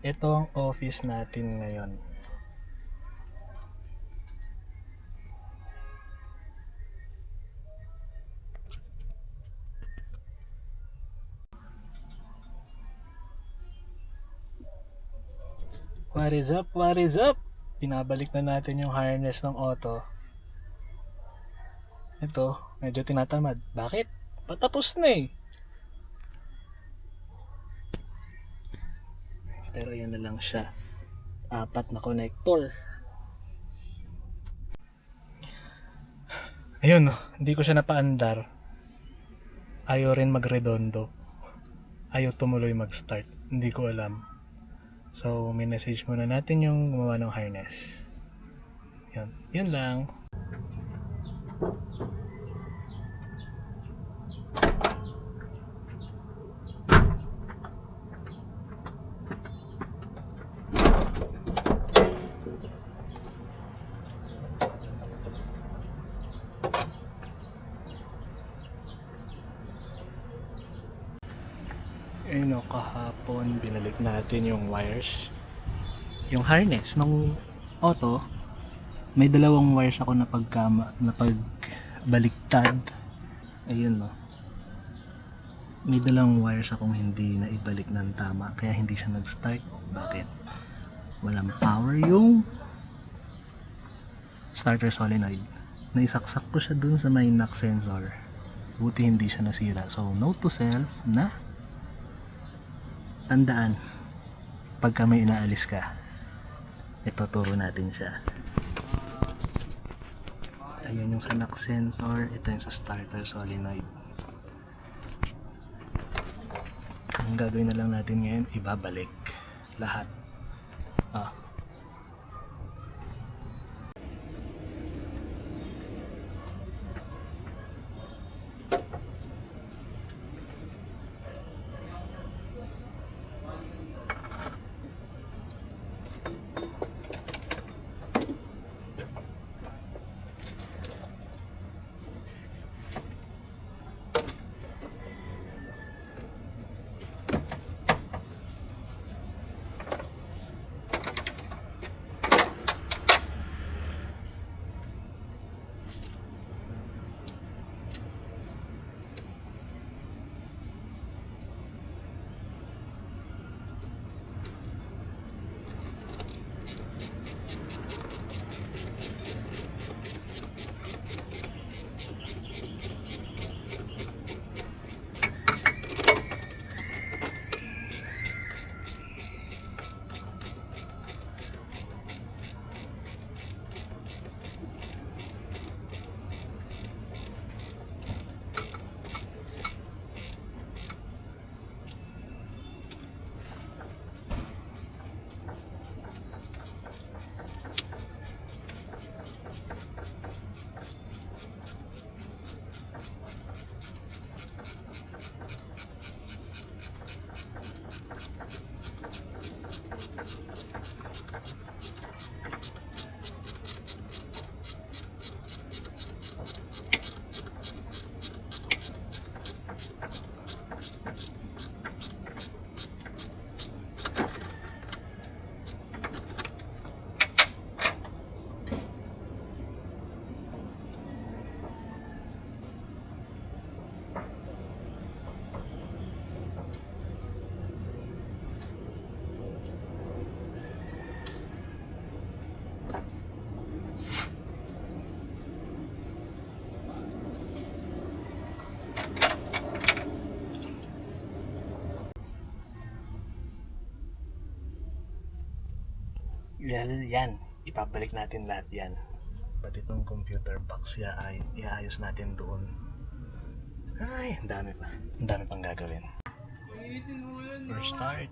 Ito ang office natin ngayon. What is up? What is up? Pinabalik na natin yung harness ng auto. Ito, medyo tinatamad. Bakit? Patapos na eh. Pero yan na lang siya. 4 na connector. Ayun, hindi ko siya napaandar. Ayaw rin magredondo. Ayaw tumuloy mag-start. Hindi ko alam. So, minessage muna natin yung gumawa ng harness. Yun lang. Ayun o, kahapon binalik natin yung wires. Yung harness ng auto, may dalawang wires ako na pagbaliktad. Ayun no. May dalawang wires akong hindi na ibalik ng tama, kaya hindi siya nag-start. Bakit? Walang power yung starter solenoid. Naisaksak ko siya dun sa may knock sensor. Buti hindi siya nasira. So, note to self na tandaan, pagka may inaalis ka, ito turo natin siya. Ayun yung sa knock sensor, ito yung sa starter solenoid. Ang gagawin na lang natin ngayon, ibabalik lahat. Yan, ipabalik natin lahat yan. Pati itong computer box, iaayos natin doon. Ay, ang dami pang gagawin. First start.